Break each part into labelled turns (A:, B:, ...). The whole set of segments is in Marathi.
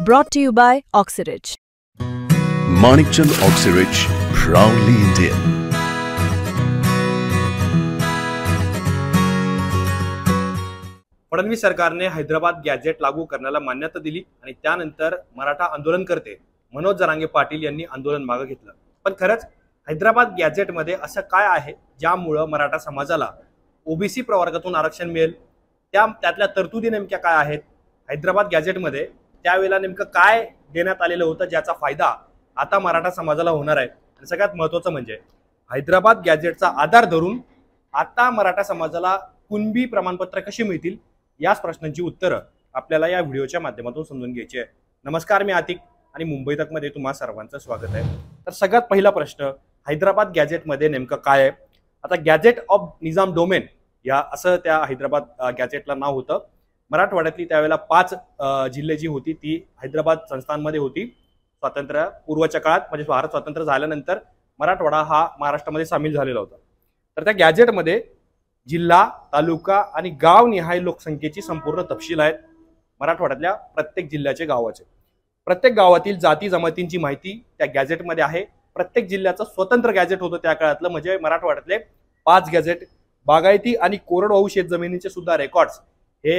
A: Brought to you by Oxyrich.
B: Manikchand Oxyrich, proudly Indian.
C: Fadnavis सरकारने हैदराबाद गॅजेट लागू करण्याला मान्यता दिली आणि त्यानंतर मराठा आंदोलनकर्ते मनोज जरांगे पाटील यांनी आंदोलन मागे घेतलं। पण खरंच हैदराबाद गॅजेटमध्ये असं काय आहे ज्यामुळे मराठा समाजाला ओबीसी प्रवर्गातून आरक्षण मिळेल? त्यातल्या तरतुदी नेमक्या काय आहेत? हैदराबाद गॅजेटमध्ये त्यावेळेला नेमकं काय देण्यात आलेलं होतं ज्याचा फायदा आता मराठा समाजाला होणार आहे? आणि सगळ्यात महत्त्वाचं म्हणजे हैदराबाद गॅजेटचा आधार धरून आता मराठा समाजाला कुणबी प्रमाणपत्र कशी मिळतील याच प्रश्नांची उत्तरं आपल्याला या व्हिडिओच्या माध्यमातून समजून घ्यायची आहे। नमस्कार, मी आतिक आणि मुंबई तक मध्ये तुम्हा सर्वांचं स्वागत आहे। तर सगळ्यात पहिला प्रश्न, हैदराबाद गॅजेटमध्ये नेमकं काय आहे? आता गॅजेट ऑफ निजाम डोमेन या असं त्या हैदराबाद गॅजेटला नाव होतं। मराठवाड्यातली त्यावेळेला 5 जिल्हे जी होती ती हैदराबाद संस्थानमध्ये होती। स्वातंत्र्य पूर्वच्या काळात म्हणजे भारत स्वतंत्र झाल्यानंतर मराठवाडा हा महाराष्ट्रामध्ये सामील झालेला होता। तर त्या गॅजेटमध्ये जिल्हा, तालुका आणि गाव निहाय लोकसंख्येची संपूर्ण तपशील आहेत। मराठवाड्यातल्या प्रत्येक जिल्ह्याचे गावाचे, प्रत्येक गावातील जाती जमातींची माहिती त्या गॅजेटमध्ये आहे। प्रत्येक जिल्ह्याचं स्वतंत्र गॅजेट होतं त्या काळातलं, म्हणजे मराठवाड्यातले 5 गॅजेट। बागायती आणि कोरडवाहू शेतजमिनीचे सुद्धा रेकॉर्ड्स हे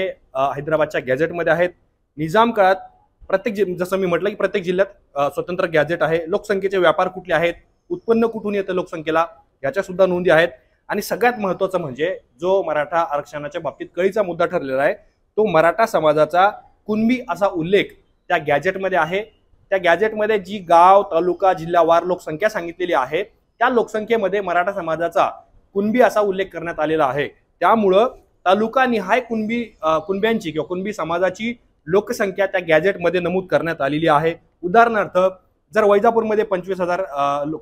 C: हैदराबादच्या गॅजेटमध्ये आहेत। निजाम काळात जसं मी म्हटलं की प्रत्येक जिल्ह्यात स्वतंत्र गॅजेट आहे। लोकसंख्येचे व्यापार कुठले आहेत, उत्पन्न कुठून येतं लोकसंख्येला, याच्या सुद्धा नोंदी आहेत। आणि सगळ्यात महत्त्वाचं म्हणजे जो मराठा आरक्षणाच्या बाबतीत कळीचा मुद्दा ठरलेला आहे तो मराठा समाजाचा कुणबी असा उल्लेख त्या गॅजेटमध्ये आहे। त्या गॅजेटमध्ये जी गाव, तालुका, जिल्हावार लोकसंख्या सांगितलेली आहे त्या लोकसंख्येमध्ये मराठा समाजाचा कुणबी असा उल्लेख करण्यात आलेला आहे। त्यामुळं तालुका निहाय कुणब्यांची किंवा कुणबी समाजाची लोकसंख्या त्या गॅजेटमध्ये नमूद करण्यात आलेली आहे। उदाहरणार्थ जर वैजापूरमध्ये 25,000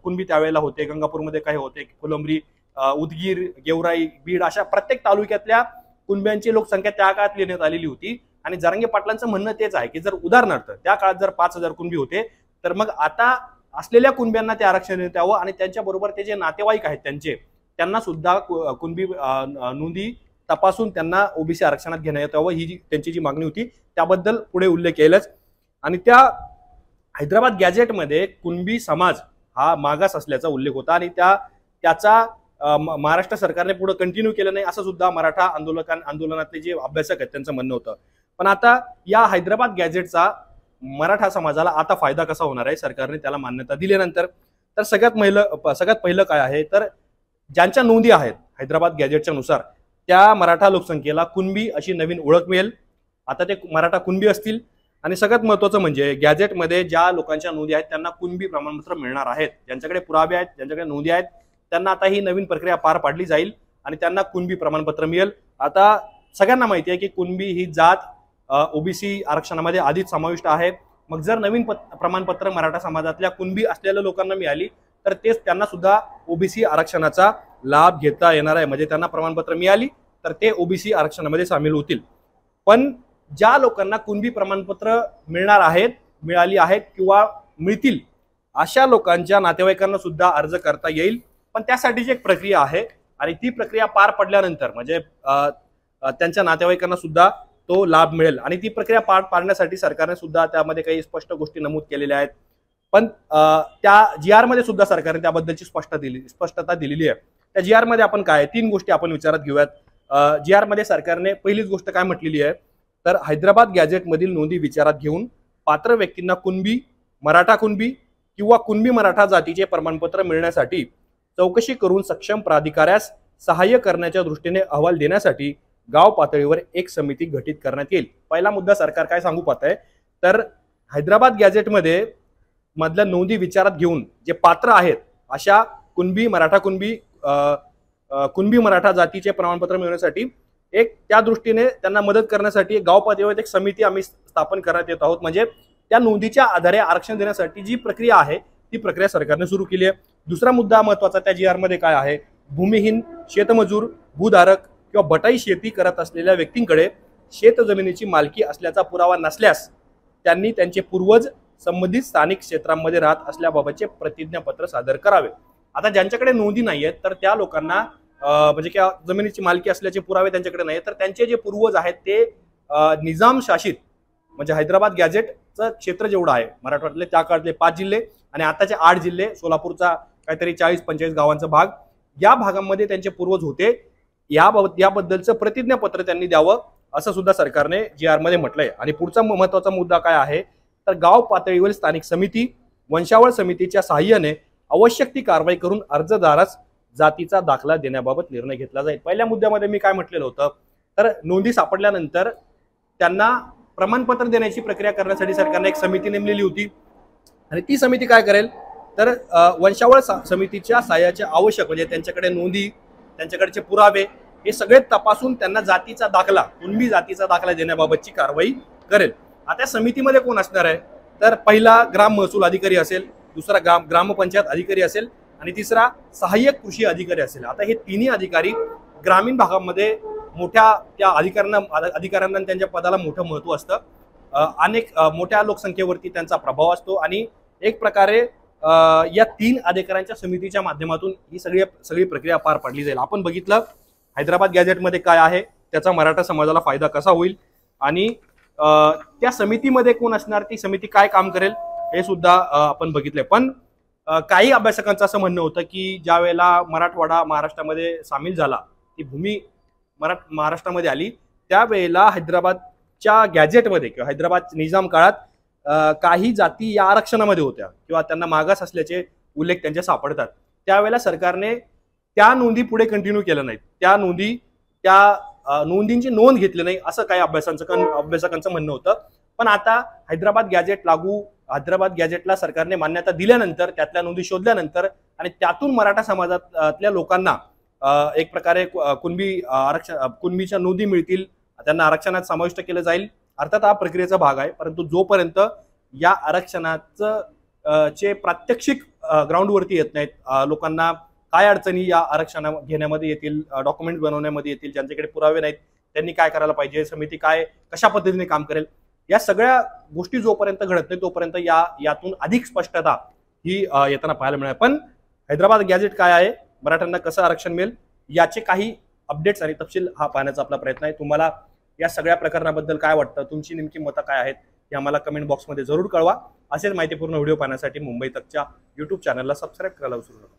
C: कुणबी त्यावेळेला होते, गंगापूरमध्ये काही होते, फुलंब्री, उदगीर, गेवराई, बीड अशा प्रत्येक तालुक्यातल्या कुणब्यांची लोकसंख्या त्या काळात लिहिण्यात आलेली होती। आणि जरांगे पाटलांचं म्हणणं तेच आहे की जर उदाहरणार्थ त्या काळात जर 5,000 कुणबी होते तर मग आता असलेल्या कुणब्यांना ते आरक्षण देण्यात यावं आणि त्यांच्याबरोबर ते जे नातेवाईक आहेत त्यांना सुद्धा कुणबी नोंदी तपासून त्यांना ओबीसी आरक्षणात घेण्यात यावं ही त्यांची जी मागणी होती त्याबद्दल पुढे उल्लेख केलाच। आणि त्या हैदराबाद गॅजेटमध्ये कुणबी समाज हा मागास असल्याचा उल्लेख होता आणि त्याचा महाराष्ट्र सरकारने पुढे कंटिन्यू केलं नाही असं सुद्धा मराठा आंदोलनातले जे अभ्यासक आहेत त्यांचं म्हणणं होतं। पण आता या हैदराबाद गॅजेटचा मराठा समाजाला आता फायदा कसा होणार आहे सरकारने त्याला मान्यता दिल्यानंतर? तर सगळ्यात पहिलं काय आहे तर ज्यांच्या नोंदी आहेत हैदराबाद गॅजेटच्या नुसार त्या मराठा लोकसंख्येला कुणबी अशी नवीन ओळख मिळेल। आता ते मराठा कुणबी असतील। आणि सगळ्यात महत्त्वाचं म्हणजे गॅजेटमध्ये ज्या लोकांच्या नोंदी आहेत त्यांना कुणबी प्रमाणपत्र मिळणार आहेत। ज्यांच्याकडे पुरावे आहेत, ज्यांच्याकडे नोंदी आहेत त्यांना आता ही नवीन प्रक्रिया पार पाडली जाईल आणि त्यांना कुणबी प्रमाणपत्र मिळेल। आता सगळ्यांना माहिती आहे की कुणबी ही जात ओबीसी आरक्षणामध्ये आधीच समाविष्ट आहे। मग जर नवीन प्रमाणपत्र मराठा समाजातल्या कुणबी असलेल्या लोकांना मिळाली तर तेच त्यांना सुद्धा ओबीसी आरक्षणाचा लाभ घेता येणार आहे, म्हणजे त्यांना प्रमाणपत्र मिळाली तर ते ओबीसी आरक्षणामध्ये सामील होतील। पण ज्या लोकांना कुणबी प्रमाणपत्र मिळाली आहेत किंवा मिळतील अशा लोकांच्या नातेवाईकांना सुद्धा अर्ज करता येईल। पण त्यासाठीची एक प्रक्रिया आहे आणि ती प्रक्रिया पार पडल्यानंतर म्हणजे त्यांच्या नातेवाईकांना सुद्धा तो लाभ मिळेल। आणि ती प्रक्रिया पार पाडण्यासाठी सरकारने सुद्धा त्यामध्ये काही स्पष्ट गोष्टी नमूद केलेल्या आहेत। पण त्या GR मध्ये सुद्धा सरकारने त्याबद्दलची स्पष्टता दिलेली आहे। त्या GR मध्ये आपण काय 3 गोष्टी आपण विचारात घेऊयात। GR मध्ये सरकारने पहिलीच गोष्ट काय म्हटलेली आहे तर हैदराबाद गॅजेटमधील नोंदी विचारात घेऊन पात्र व्यक्तींना कुणबी, मराठा कुणबी किंवा कुणबी मराठा जातीचे प्रमाणपत्र मिळण्यासाठी चौकशी करून सक्षम प्राधिकाऱ्यास सहाय्य करण्याच्या दृष्टीने अहवाल देण्यासाठी गाव पातळीवर एक समिती गठीत करण्यात येईल। पहिला मुद्दा सरकार काय सांगू पाहतंय तर हैदराबाद गॅजेटमध्ये मधल्या नोंदी विचारात घेऊन जे पात्र आहेत अशा कुणबी, मराठा कुणबी मराठा जातीचे प्रमाणपत्र मिळवण्यासाठी त्या दृष्टीने त्यांना मदत करण्यासाठी गाव पातळीवर एक समिती आम्ही स्थापन करण्यात येत आहोत। म्हणजे त्या नोंदीच्या आधारे आरक्षण देण्यासाठी जी प्रक्रिया आहे ती प्रक्रिया सरकारने सुरू केली आहे। दुसरा मुद्दा महत्त्वाचा त्या GR मध्ये काय आहे, भूमिहीन, शेतमजूर, भूधारक किंवा बटाई शेती करत असलेल्या व्यक्तींकडे शेत जमिनीची मालकी असल्याचा पुरावा नसल्यास त्यांनी त्यांचे पूर्वज संबंधित स्थानिक क्षेत्रांमध्ये राहत असल्याबाबतचे प्रतिज्ञापत्र सादर करावे। आता ज्यांच्याकडे नोंदी नाहीयेत तर त्या लोकांना म्हणजे की जमिनीची मालकी असल्याचे पुरावे त्यांच्याकडे नाहीत तर त्यांचे जे पूर्वज आहेत ते निजाम शासित म्हणजे हैदराबाद गॅजेट मराठवाड्याचं क्षेत्र जेवढं आहे, मराठवाड्यातले त्या काळातले 5 जिल्हे आणि आताचे 8 जिल्हे, सोलापूरचा काहीतरी 40-45 गावांचा भाग, या भागांमध्ये त्यांचे पूर्वज होते. याबद्दलचं प्रतिज्ञापत्र त्यांनी द्यावं असं सुद्धा सरकारने GR मध्ये म्हटलंय. आणि पुढचा महत्वाचा मुद्दा काय आहे तर गाव पातळीवर स्थानिक समिती वंशावळ समितीच्या सहाय्याने आवश्यक ती कारवाई करून अर्जदारास जातीचा दाखला देण्याबाबत निर्णय घेतला जाईल. पहिल्या मुद्द्यामध्ये मी काय म्हटलेलं होतं तर नोंदी सापडल्यानंतर त्यांना प्रमाणपत्र देण्याची प्रक्रिया करण्यासाठी सरकारने एक समिती नेमलेली होती आणि ती समिती काय करेल तर वंशावळ समितीच्या सहाय्याचे आवश्यक म्हणजे त्यांच्याकडे नोंदी, त्यांच्याकडचे पुरावे हे सगळे तपासून त्यांना जातीचा दाखला, कुणबी जातीचा दाखला देण्याबाबतची कारवाई करेल. आता समितीमध्ये कोण असणार आहे तर पहिला ग्राम महसूल अधिकारी असेल, दुसरा ग्रामपंचायत अधिकारी असेल आणि तिसरा सहाय्यक कृषी अधिकारी असेल. आता हे तिन्ही अधिकारी ग्रामीण भागामध्ये मोठ्या त्या अधिकाऱ्यांना त्यांच्या पदाला मोठं महत्व असतं. अनेक मोठ्या लोकसंख्येवरती त्यांचा प्रभाव असतो आणि एक प्रकारे या 3 अधिकाऱ्यांच्या समितीच्या माध्यमातून ही सगळी प्रक्रिया पार पाडली जाईल. आपण बघितलं हैदराबाद गॅझेटमध्ये काय आहे, त्याचा मराठा समाजाला फायदा कसा होईल आणि त्या समितीमध्ये कोण असणार, ती समिती काय काम करेल हे सुद्धा आपण बघितलंय. पण काही अभ्यासकांचं असं म्हणणं होतं की ज्या वेळेला मराठवाडा महाराष्ट्रामध्ये सामील झाला, ती भूमी महाराष्ट्रामध्ये आली, त्यावेळेला हैदराबादच्या गॅझेटमध्ये किंवा हैदराबाद निजाम काळात काही जाती या आरक्षणामध्ये होत्या किंवा त्यांना मागास असल्याचे उल्लेख त्यांचे सापडतात. त्यावेळेला सरकारने त्या नोंदी पुढे कंटिन्यू केलं नाहीत, त्या नोंदींची नोंद घेतली नाही असं काही अभ्यासकांचं म्हणणं होतं. पण आता हैदराबाद गॅझेटला सरकारने मान्यता दिल्यानंतर, त्यातल्या नोंदी शोधल्यानंतर आणि त्यातून मराठा समाजातल्या लोकांना एक प्रकारे कुणबीच्या नोंदी मिळतील, त्यांना आरक्षणात समाविष्ट केलं जाईल. अर्थात हा प्रक्रियेचा भाग आहे, परंतु जोपर्यंत या आरक्षणाचं चे प्रात्यक्षिक ग्राउंडवरती येत नाहीत, लोकांना काय अडचणी या आरक्षण घेण्यामध्ये येतील, डॉक्युमेंट बनवण्यामध्ये येतील, ज्यांच्याकडे पुरावे नाहीत त्यांनी काय करायला पाहिजे, समिती कशा पद्धतीने काम करेल, या सगळ्या गोष्टी जोपर्यंत घडत नाही तोपर्यंत यातून अधिक स्पष्टता ही येताना पाहायला मिळेल. पण हैदराबाद गॅझेट काय आहे, मराठ्यांना कसं आरक्षण मिळेल, याचे काही अपडेट्स आणि तपशील हा पाहण्याचा आपला प्रयत्न आहे. तुम्हाला या सगळ्या प्रकरणाबद्दल काय वाटतं, तुमची नेमकी मतं काय आहेत हे आम्हाला कमेंट बॉक्समध्ये जरूर कळवा. असेच माहितीपूर्ण व्हिडिओ पाहण्यासाठी मुंबई तकच्या YouTube चॅनलला सबस्क्राईब करायला विसरू नका.